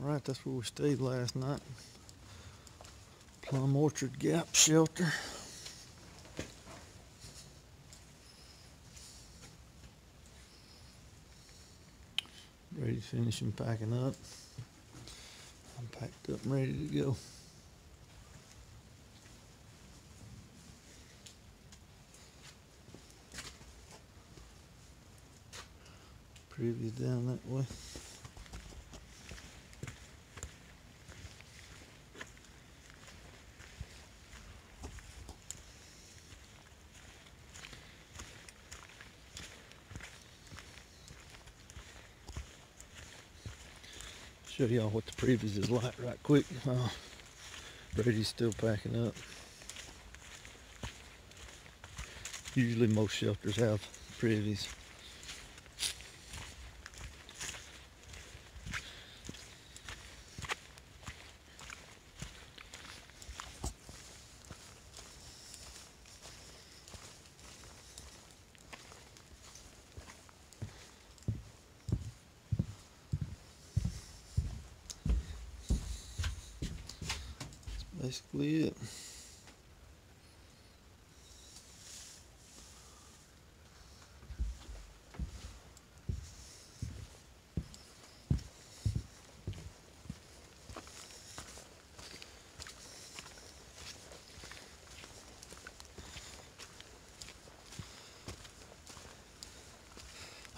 Alright, that's where we stayed last night. Plum Orchard Gap Shelter. Brady's finishing packing up. I'm packed up and ready to go. Previous down that way. Show y'all what the previous is like right quick. Brady's still packing up. Usually most shelters have privies. That's basically it.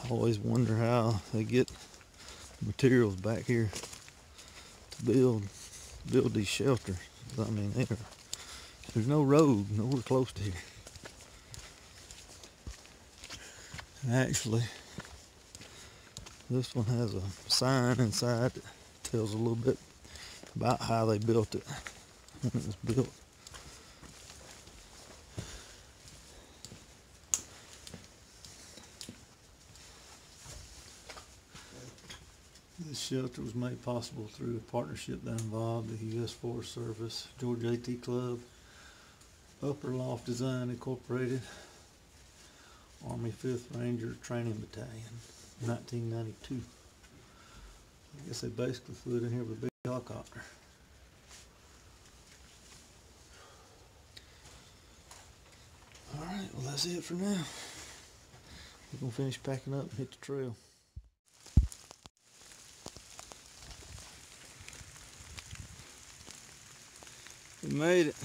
I always wonder how they get materials back here to build these shelters. I mean, there's no road nowhere close to here. And actually, this one has a sign inside that tells a little bit about how they built it when it was built. This shelter was made possible through a partnership that involved the U.S. Forest Service, Georgia AT Club, Upper Loft Design Incorporated, Army 5th Ranger Training Battalion, 1992. I guess they basically flew it in here with a big helicopter. Alright, well that's it for now. We're going to finish packing up and hit the trail. We made it.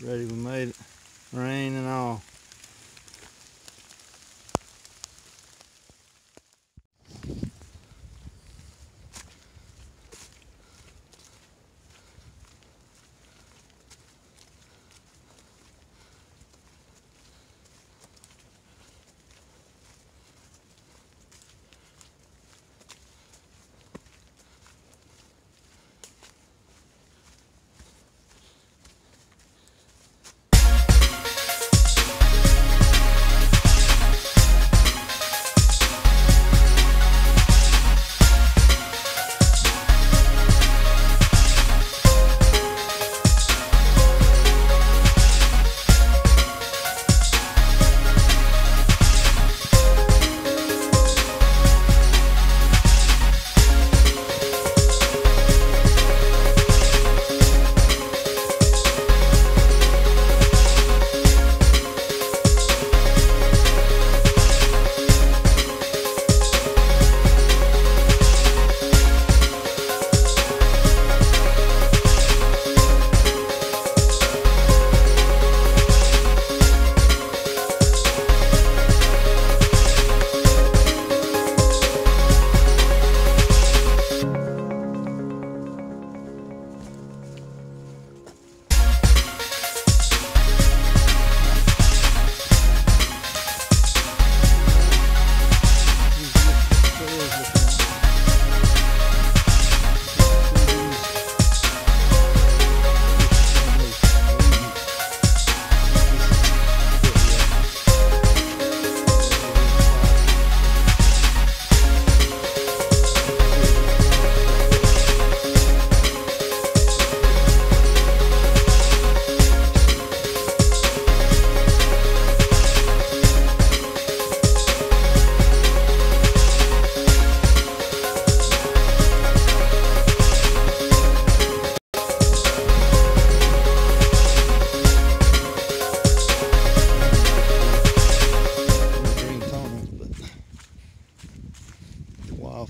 Ready, we made it. Rain and all.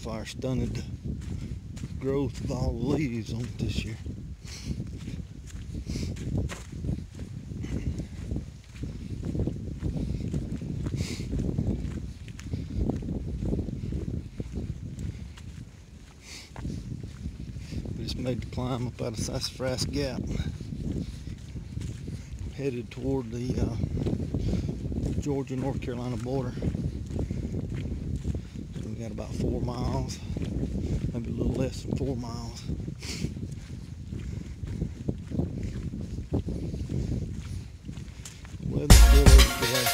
wildfire stunted the growth of all the leaves on it this year. But it's made the climb up out of Sassafras Gap, headed toward the Georgia-North Carolina border. So we got about 4 miles, maybe a little less than 4 miles. Weather's good today.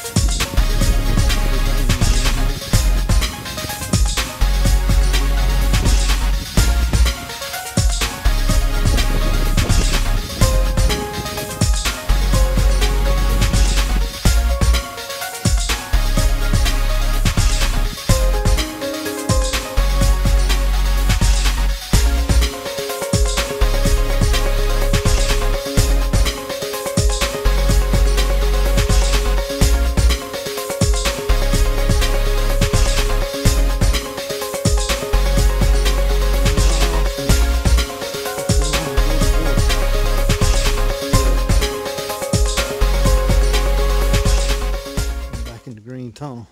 Tunnel.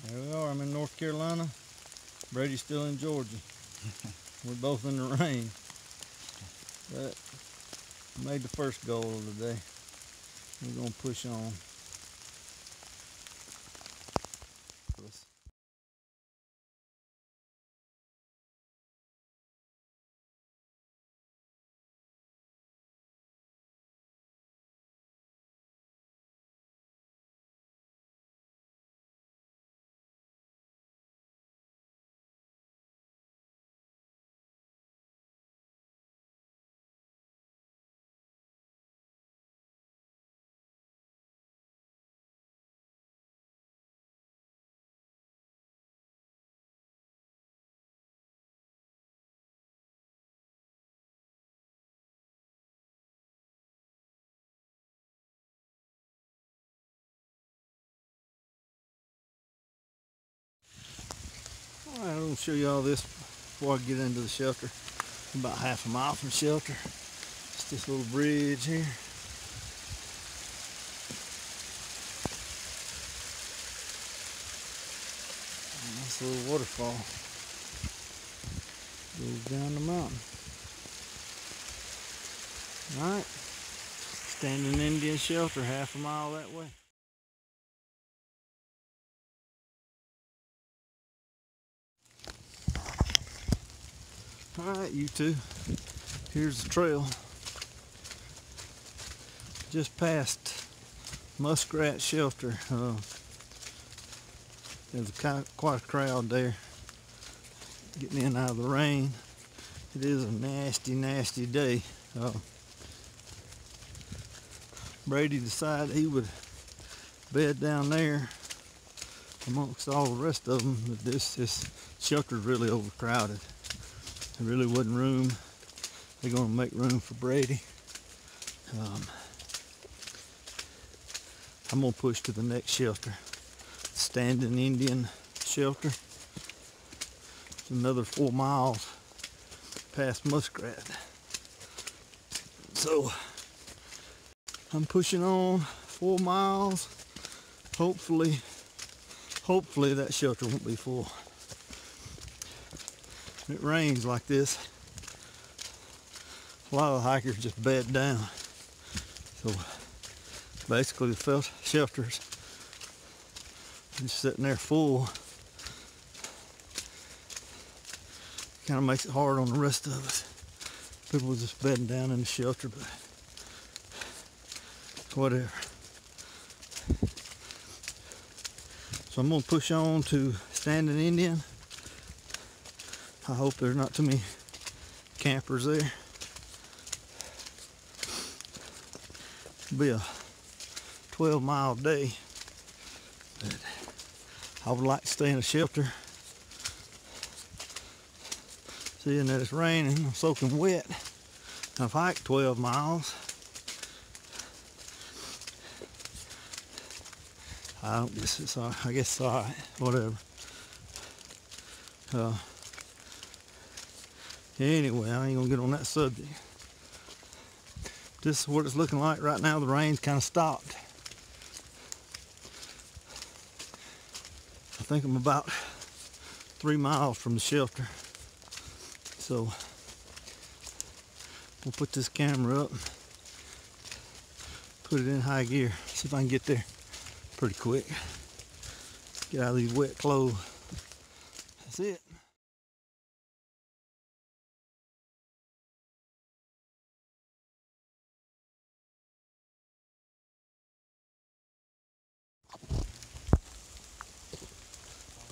There we are. I'm in North Carolina. Brady's still in Georgia. We're both in the rain. But I made the first goal of the day. We're going to push on. Alright, I'm going to show you all this before I get into the shelter. I'm about half a mile from the shelter. It's this little bridge here. And this little waterfall goes down the mountain. Alright, Standing Indian Shelter, half a mile that way. Alright, you two, here's the trail. Just past Muskrat Shelter. There's quite a crowd there getting in out of the rain. It is a nasty, nasty day. Brady decided he would bed down there amongst all the rest of them, but this shelter's really overcrowded. There really wasn't room. They're going to make room for Brady. I'm going to push to the next shelter, Standing Indian Shelter. It's another 4 miles past Muskrat. So I'm pushing on 4 miles hopefully that shelter won't be full. When it rains like this, a lot of the hikers just bed down. So basically the shelters just sitting there full. Kind of makes it hard on the rest of us. People just bedding down in the shelter, but whatever. So I'm gonna push on to Standing Indian. I hope there's not too many campers there. It'll be a 12-mile day, but I would like to stay in a shelter. Seeing that it's raining, I'm soaking wet. I've hiked 12 miles. I guess it's all right, whatever. Anyway, I ain't gonna get on that subject. This is what it's looking like right now. The rain's kind of stopped. I think I'm about 3 miles from the shelter. So we'll put this camera up, put it in high gear, see if I can get there pretty quick. Get out of these wet clothes. That's it.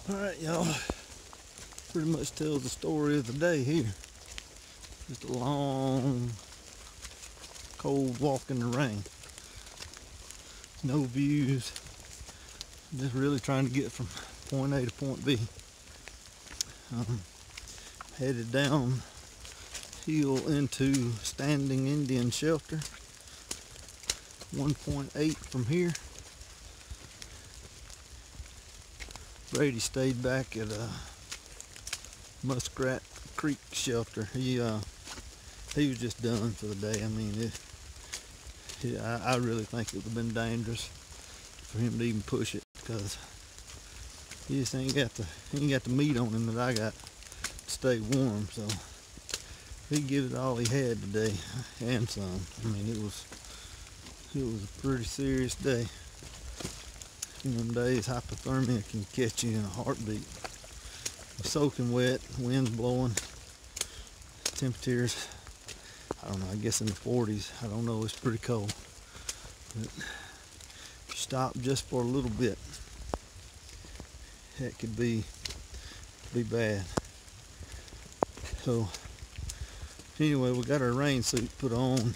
Alright, y'all. Pretty much tells the story of the day here. Just a long, cold walk in the rain. No views. Just really trying to get from point A to point B. Headed down hill into Standing Indian Shelter. 1.8 from here. Brady stayed back at Muskrat Creek Shelter. He was just done for the day. I mean, I really think it would have been dangerous for him to even push it, because he just ain't got the meat on him that I got to stay warm. So he gave it all he had today and some. I mean, it was a pretty serious day. In them days, hypothermia can catch you in a heartbeat. I'm soaking wet, wind's blowing, temperatures, I don't know, I guess in the 40s. I don't know, it's pretty cold. But if you stop just for a little bit, that could be bad. So anyway, we got our rain suit put on.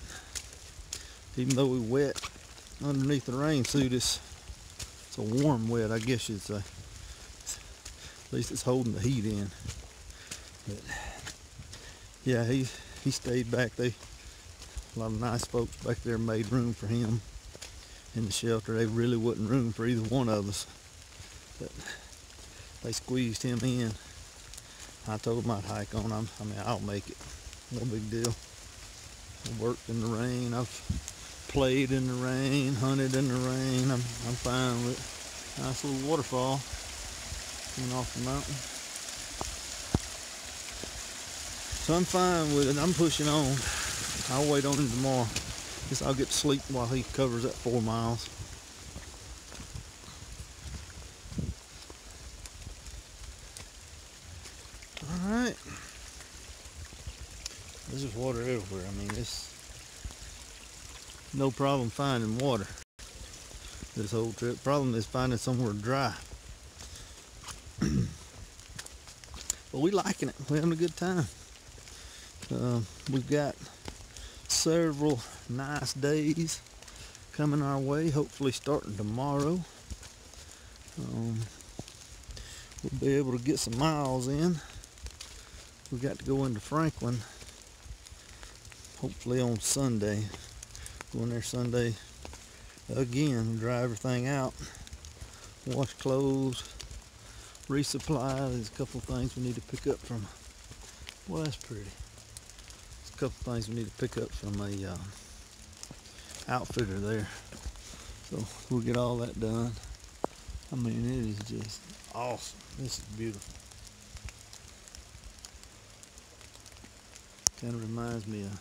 Even though we're wet underneath the rain suit, it's a warm wet, I guess you'd say. At least it's holding the heat in. But yeah, he stayed back. A lot of nice folks back there made room for him in the shelter. There really wasn't room for either one of us, but they squeezed him in. I told him I'd hike on. I mean, I'll make it. No big deal. I worked in the rain. I've played in the rain, hunted in the rain. I'm fine with it. Nice little waterfall coming off the mountain. So I'm fine with it. I'm pushing on. I'll wait on him tomorrow. Guess I'll get to sleep while he covers that 4 miles. Alright. There's just water everywhere. I mean, it's no problem finding water this whole trip. Problem is finding somewhere dry. But we liking it. We're having a good time. We've got several nice days coming our way, hopefully starting tomorrow. We'll be able to get some miles in. We got to go into Franklin hopefully on Sunday. Go in there Sunday again, dry everything out, wash clothes, resupply. There's a couple of things we need to pick up from, well, that's pretty. There's a couple of things we need to pick up from a outfitter there. So we'll get all that done. I mean, it is just awesome. This is beautiful. Kind of reminds me of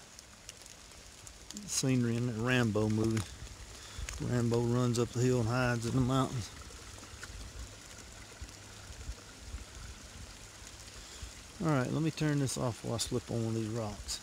scenery in that Rambo movie. Rambo runs up the hill and hides in the mountains. Alright, let me turn this off while I slip on one of these rocks.